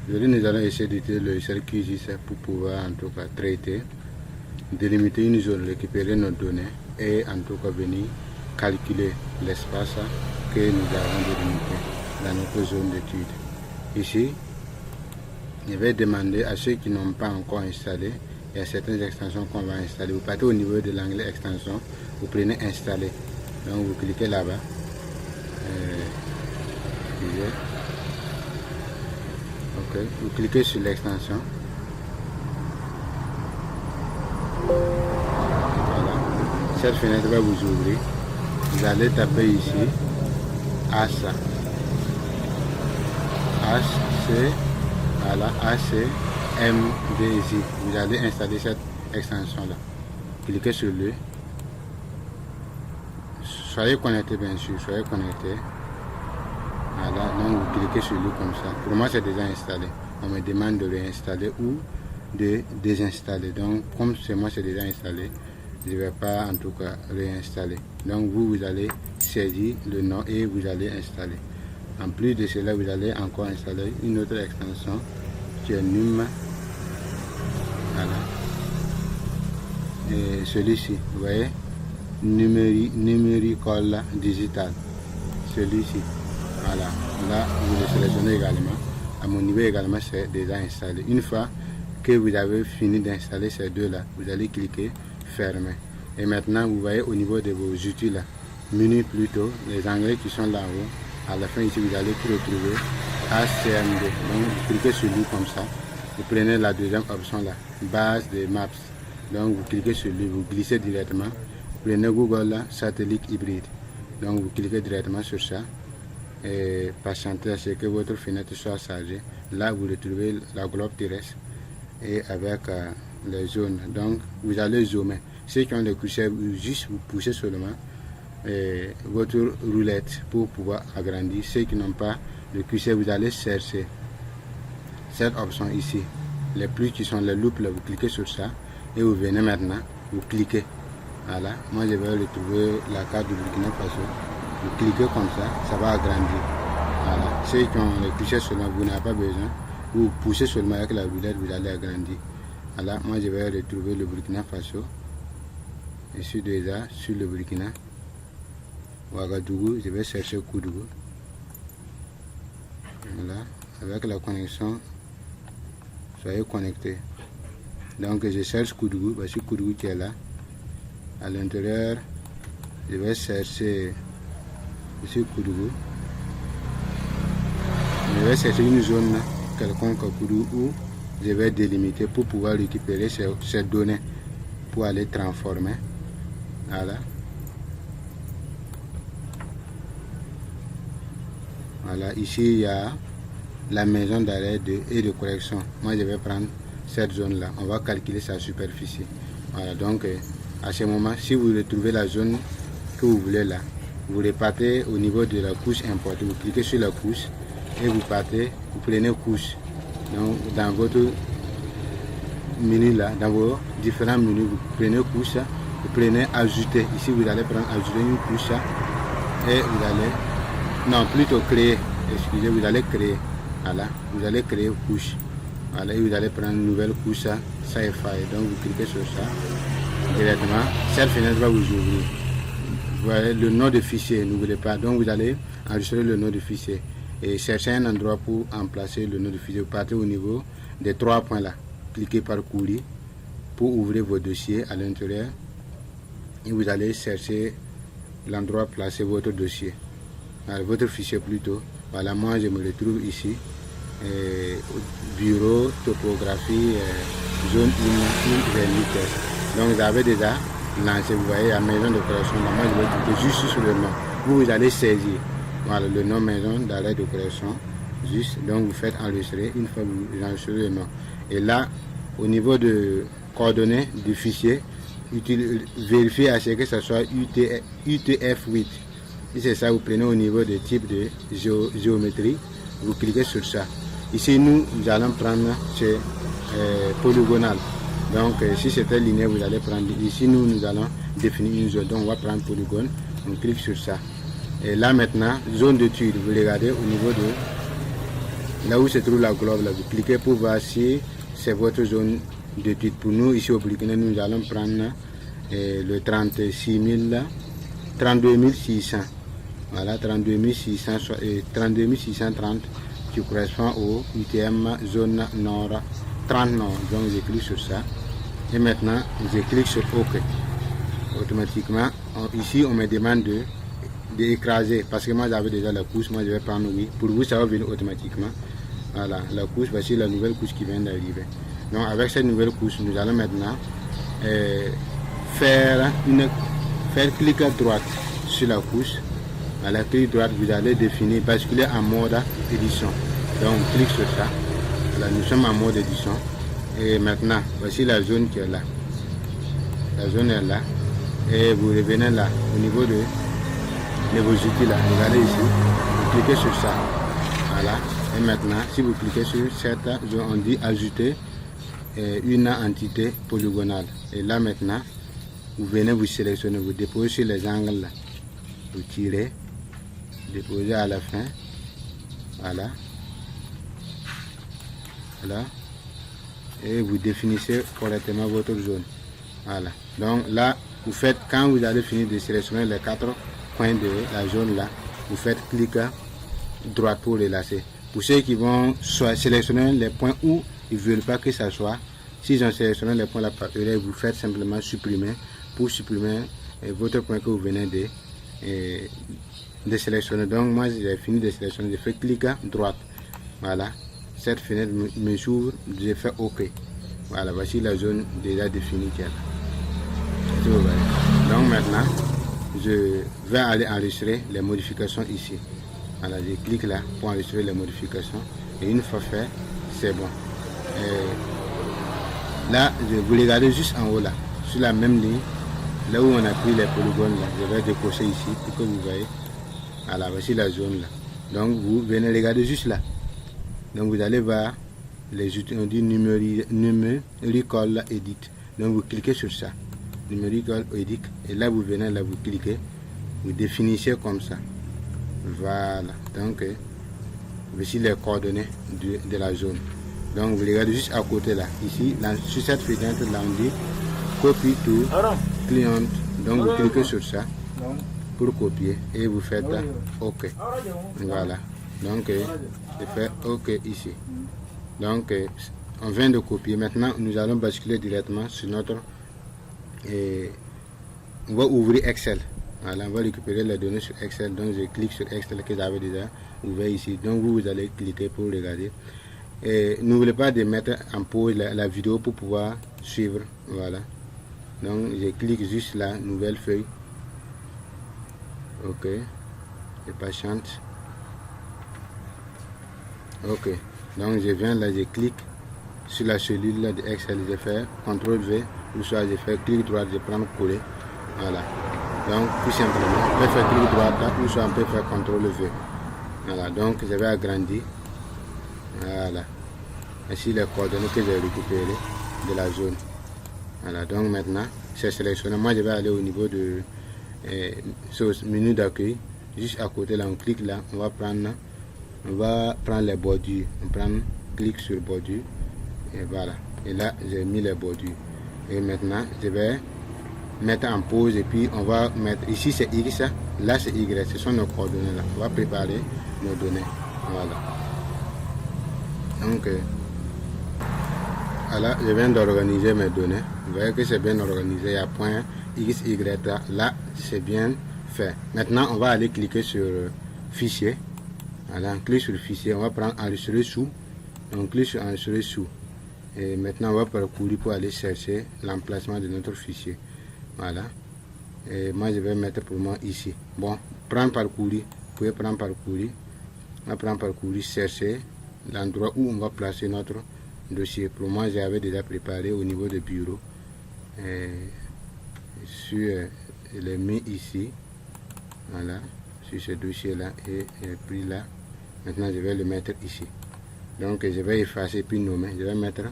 Aujourd'hui, nous allons essayer d'utiliser le logiciel QGIS pour pouvoir en tout cas traiter, délimiter une zone, récupérer nos données et en tout cas venir calculer l'espace que nous avons délimité dans notre zone d'étude. Ici, je vais demander à ceux qui n'ont pas encore installé, il y a certaines extensions qu'on va installer. Vous partez au niveau de l'onglet extension, vous prenez installer. Donc vous cliquez là-bas. Ok, vous cliquez sur l'extension. Voilà. Cette fenêtre va vous ouvrir. Vous allez taper ici ASA. HC, voilà, ACMDZ. Vous allez installer cette extension là. Cliquez sur lui. Soyez connecté, bien sûr, soyez connecté. Voilà, donc vous cliquez sur lui comme ça. Pour moi, c'est déjà installé. On me demande de réinstaller ou de désinstaller. Donc, comme c'est moi, c'est déjà installé, je ne vais pas en tout cas réinstaller. Donc, vous allez saisir le nom et vous allez installer. En plus de cela, vous allez encore installer une autre extension qui est NUM. Voilà. Et celui-ci, vous voyez, numérical digital. Celui-ci. Voilà, là vous le sélectionnez également. À mon niveau également, c'est déjà installé. Une fois que vous avez fini d'installer ces deux-là, vous allez cliquer fermer. Et maintenant, vous voyez au niveau de vos outils là, menu plutôt, les onglets qui sont là haut. À la fin ici, vous allez retrouver ACMD. Donc, vous cliquez sur lui comme ça. Vous prenez la deuxième option là, base de maps. Donc, vous cliquez sur lui, vous glissez directement. Vous prenez Google là, satellite hybride. Donc, vous cliquez directement sur ça. Et patienter à ce que votre fenêtre soit chargée. Là, vous retrouvez la globe terrestre et avec les zones. Donc, vous allez zoomer. Ceux qui ont le curseur, juste vous poussez seulement votre roulette pour pouvoir agrandir. Ceux qui n'ont pas le curseur, vous allez chercher cette option ici. Les plus qui sont les loupes, là, vous cliquez sur ça et vous venez maintenant, vous cliquez. Voilà, moi je vais retrouver la carte du Burkina Faso. Vous cliquez comme ça va agrandir. Voilà. Ceux qui ont le curseur seulement, vous n'avez pas besoin. Vous poussez seulement avec la roulette, vous allez agrandir. Voilà, moi je vais retrouver le Burkina Faso. Je suis déjà sur le Burkina. Ouagadougou, je vais chercher Koudougou. Voilà, avec la connexion, soyez connectés. Donc je cherche Koudougou, voici Koudougou qui est là. À l'intérieur, je vais chercher ici Koudougou. Je vais chercher une zone quelconque à Koudougou où je vais délimiter pour pouvoir récupérer ces données pour aller transformer. Voilà. Voilà, ici il y a la maison d'arrêt et de correction. Moi je vais prendre cette zone là. On va calculer sa superficie. Voilà, donc à ce moment, si vous retrouvez la zone que vous voulez là, vous repartez au niveau de la couche importée, vous cliquez sur la couche et vous partez, vous prenez couche. Donc dans votre menu là, dans vos différents menus, vous prenez couche, vous prenez ajouter. Ici vous allez prendre ajouter une couche et vous allez, non plutôt créer, excusez, vous allez créer. Voilà, vous allez créer couche. Voilà, et vous allez prendre une nouvelle couche, ça est fait. Donc vous cliquez sur ça directement, cette fenêtre va vous ouvrir. Voilà le nom de fichier, n'oubliez pas. Donc vous allez enregistrer le nom de fichier et chercher un endroit pour emplacer le nom de fichier. Vous partez au niveau des trois points là. Cliquez par courrier pour ouvrir vos dossiers à l'intérieur et vous allez chercher l'endroit placer votre dossier. Alors, votre fichier plutôt. Voilà, moi je me retrouve ici. Bureau, topographie, zone 1 vernis test. Donc vous avez déjà lancé, vous voyez la maison de correction. Moi je vais cliquer juste sur le nom. Vous allez saisir. Voilà le nom maison d'arrêt de correction. Juste, donc vous faites enregistrer. Une fois vous enregistrez le nom. Et là, au niveau de coordonnées du fichier, vérifiez à ce que ce soit UTF-8. Si c'est ça, vous prenez au niveau des types de géométrie, vous cliquez sur ça. Ici, nous allons prendre chez polygonal. Donc, si c'était linéaire, vous allez prendre. Ici, nous allons définir une zone. Donc, on va prendre polygone. On clique sur ça. Et là, maintenant, zone d'étude. Vous regardez au niveau de là où se trouve la globe, là, vous cliquez pour voir si c'est votre zone d'étude. Pour nous, ici au Burkina, nous allons prendre le 36 000, 32 600. Voilà, 32 630 qui correspond au 8e zone nord, 30 nord. Donc je clique sur ça. Et maintenant, je clique sur OK. Automatiquement, ici on me demande d'écraser parce que moi j'avais déjà la couche. Moi je vais prendre oui. Pour vous, ça va venir automatiquement. Voilà, la couche, voici la nouvelle couche qui vient d'arriver. Donc avec cette nouvelle couche, nous allons maintenant faire clic à droite sur la couche. À la clic droite, vous allez définir, basculer en mode édition. Donc clique sur ça. Voilà, nous sommes en mode édition. Et maintenant, voici la zone qui est là. La zone est là. Et vous revenez là, au niveau de vos outils là. Vous allez ici, vous cliquez sur ça. Voilà. Et maintenant, si vous cliquez sur cette zone, on dit ajouter une entité polygonale. Et là maintenant, vous venez vous sélectionner, vous déposez sur les angles là. Vous tirez, déposez à la fin. Voilà. Voilà. Et vous définissez correctement votre zone. Voilà. Donc là, vous faites, quand vous allez finir de sélectionner les 4 coins de la zone là, vous faites clic droit pour relasser. Pour ceux qui vont sélectionner les points où ils ne veulent pas que ça soit, s'ils ont sélectionné les points là par erreur, vous faites simplement supprimer pour supprimer votre point que vous venez de sélectionner. Donc moi j'ai fini de sélectionner, je fais clic à droite. Voilà. Cette fenêtre me s'ouvre, j'ai fait OK. Voilà, voici la zone déjà définie qui est là. Donc maintenant, je vais aller enregistrer les modifications ici. Voilà, je clique là pour enregistrer les modifications. Et une fois fait, c'est bon. Et là, vous regardez juste en haut là, sur la même ligne, là où on a pris les polygones là, je vais décocher ici pour que vous voyez. Voilà, voici la zone là. Donc vous venez regarder juste là. Donc vous allez voir les outils, on dit numerical edit. Donc vous cliquez sur ça, numerical edit, et là vous venez là, vous cliquez, vous définissez comme ça. Voilà, donc voici les coordonnées de la zone. Donc vous regardez juste à côté là, ici, là, sur cette fenêtre là, on dit copy to client. Donc vous cliquez sur ça pour copier et vous faites OK. Voilà, donc je fais OK ici. Donc on vient de copier. Maintenant nous allons basculer directement sur notre on va ouvrir Excel. Voilà, on va récupérer les données sur Excel. Donc je clique sur Excel que j'avais déjà ouvert ici. Donc vous allez cliquer pour regarder. Et n'oubliez pas de mettre en pause la vidéo pour pouvoir suivre. Voilà. Donc je clique juste là, nouvelle feuille. OK. Et patiente. OK. Donc je viens là, je clique sur la cellule là de Excel. Je fais CTRL V, ou soit je fais clic droit, je prends coller. Voilà. Donc tout simplement, on peut faire clic droit là, ou soit on peut faire CTRL V. Voilà. Donc je vais agrandir. Voilà. Ici les coordonnées que j'ai récupérées de la zone. Voilà. Donc maintenant, c'est sélectionné. Moi je vais aller au niveau de ce menu d'accueil. Juste à côté là, on clique là, on va prendre les bordures. On prend clic sur bordure. Et voilà. Et là, j'ai mis les bordures. Et maintenant, je vais mettre en pause et puis on va mettre ici c'est X, là c'est Y, ce sont nos coordonnées là. On va préparer nos données. Voilà. Donc voilà, je viens d'organiser mes données. Vous voyez que c'est bien organisé. Il y a point X, Y là. Là, c'est bien fait. Maintenant, on va aller cliquer sur fichier. Voilà, on clique sur le fichier. On va prendre enregistrer sous. On clique sur enregistrer sous. Et maintenant, on va parcourir pour aller chercher l'emplacement de notre fichier. Voilà. Et moi, je vais mettre pour moi ici. Bon, prendre parcourir. Vous pouvez prendre parcourir. On va prendre parcourir, chercher l'endroit où on va placer notre dossier. Pour moi, j'avais déjà préparé au niveau de bureau. Je l'ai mis ici. Voilà. Sur ce dossier-là. Et puis là. Maintenant, je vais le mettre ici. Donc, je vais effacer puis nommer. Je vais mettre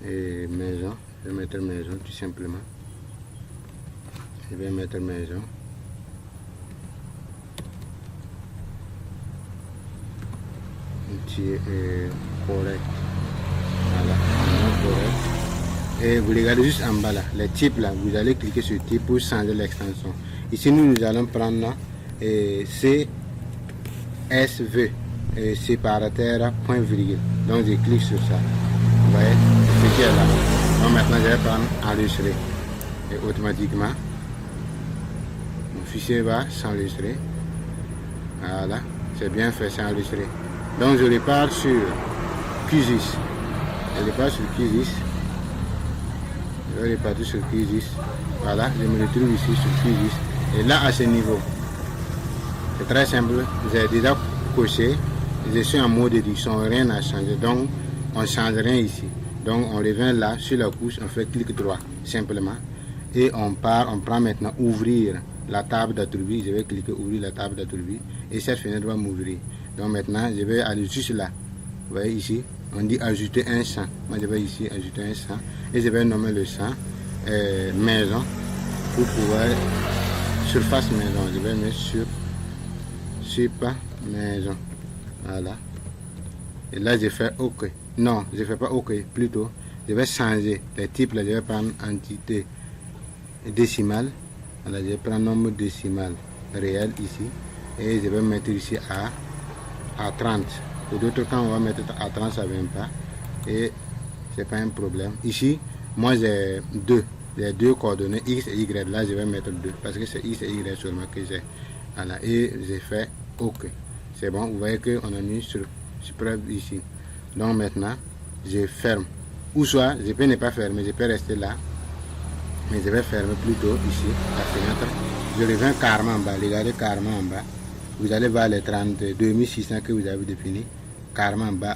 maison. Je vais mettre maison tout simplement. Je vais mettre maison. tu es correct. Voilà, correct. Et vous regardez juste en bas là, les types là, vous allez cliquer sur type pour changer l'extension. Ici nous allons prendre CSV, séparateur, point virgule. Donc je clique sur ça. Vous voyez ce qui est là. Donc maintenant je vais prendre enregistrer. Et automatiquement, mon fichier va s'enregistrer. Voilà, c'est bien fait, c'est enregistré. Donc je repars sur QGIS. Je repars sur QGIS. Je vais repartir sur QGIS. Voilà, je me retrouve ici sur QGIS. Et là, à ce niveau, c'est très simple. J'ai déjà coché. Je suis en mode édition, rien n'a changé. Donc, on ne change rien ici. Donc, on revient là, sur la couche, on fait clic droit, simplement. Et on part, on prend maintenant ouvrir la table d'attribut. Je vais cliquer ouvrir la table d'attribut. Et cette fenêtre va m'ouvrir. Donc, maintenant, je vais aller juste là. Vous voyez ici, on dit ajouter un champ. Moi, je vais ici ajouter un champ. Et je vais nommer le champ maison pour pouvoir surface maison. Je vais mettre sur maison. Voilà. Et là, je fais OK. Non, je ne fais pas OK. Plutôt, je vais changer les types. Là, je vais prendre entité décimale. Voilà, je vais prendre nombre décimal réel ici. Et je vais mettre ici à 30. Pour d'autres cas, on va mettre à 30, ça ne vient pas. Et c'est pas un problème. Ici, moi j'ai deux coordonnées X et Y. Là, je vais mettre 2 parce que c'est X et Y seulement que j'ai. Voilà, et j'ai fait OK. C'est bon, vous voyez qu'on a mis sur preuve ici. Donc maintenant, je ferme. Ou soit, je peux ne pas fermer, je peux rester là. Mais je vais fermer plutôt ici, la fenêtre. Je reviens carrément en bas, regardez carrément en bas. Vous allez voir les 32 600 que vous avez défini. Carrément en bas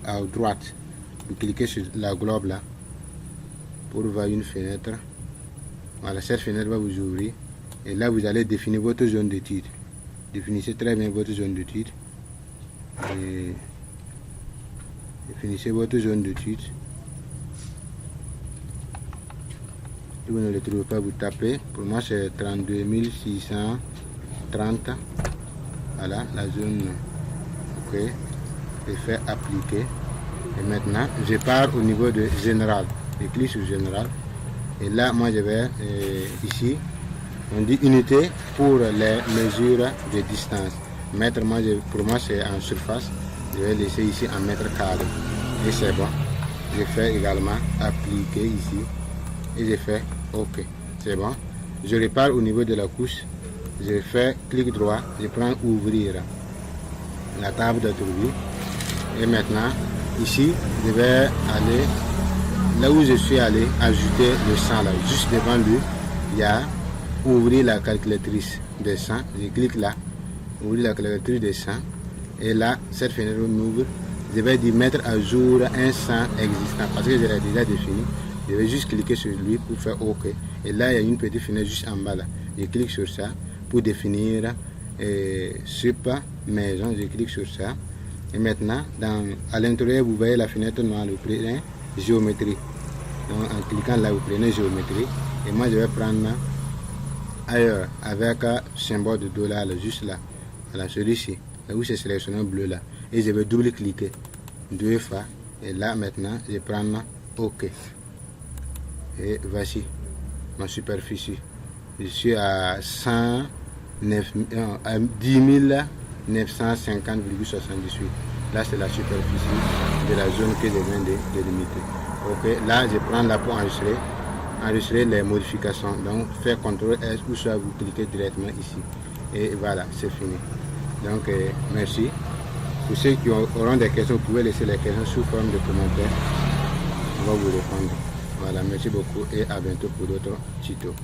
à droite. Vous cliquez sur la globe là pour voir une fenêtre. Voilà, cette fenêtre va vous ouvrir. Et là, vous allez définir votre zone d'étude. Définissez très bien votre zone d'étude. Et définissez votre zone d'étude. Si vous ne le trouvez pas, vous tapez. Pour moi, c'est 32 630. Voilà, la zone. OK. Je fais appliquer. Et maintenant, je pars au niveau de général. Je clique sur général. Et là, moi, je vais ici. On dit unité pour les mesures de distance. Mètre, pour moi, c'est en surface. Je vais laisser ici en mètre carré. Et c'est bon. Je fais également appliquer ici. Et je fais OK. C'est bon. Je repars au niveau de la couche. Je fais clic droit. Je prends ouvrir la table d'attribut. Et maintenant, ici, je vais aller là où je suis allé, ajouter le champ là. Juste devant lui, il y a ouvrir la calculatrice des champs. Je clique là, ouvrir la calculatrice des champs. Et là, cette fenêtre m'ouvre. Je vais dire mettre à jour un champ existant parce que je l'ai déjà défini. Je vais juste cliquer sur lui pour faire OK. Et là, il y a une petite fenêtre juste en bas là. Je clique sur ça pour définir super maison. Je clique sur ça. Et maintenant, à l'intérieur, vous voyez la fenêtre noire, vous prenez géométrie. Donc, en cliquant là, vous prenez géométrie. Et moi, je vais prendre ailleurs, avec un symbole de dollar, là, juste là. Voilà, celui-ci, là où c'est sélectionné bleu là. Et je vais double-cliquer 2 fois. Et là, maintenant, je prends OK. Et voici ma superficie. Je suis à 10 950,78. Là, c'est la superficie de la zone que je viens de délimiter. OK, là, je prends là pour enregistrer les modifications. Donc, faire CTRL S ou soit vous cliquez directement ici. Et voilà, c'est fini. Donc, merci. Pour ceux qui auront des questions, vous pouvez laisser les questions sous forme de commentaires. On va vous répondre. Voilà, merci beaucoup et à bientôt pour d'autres tutos.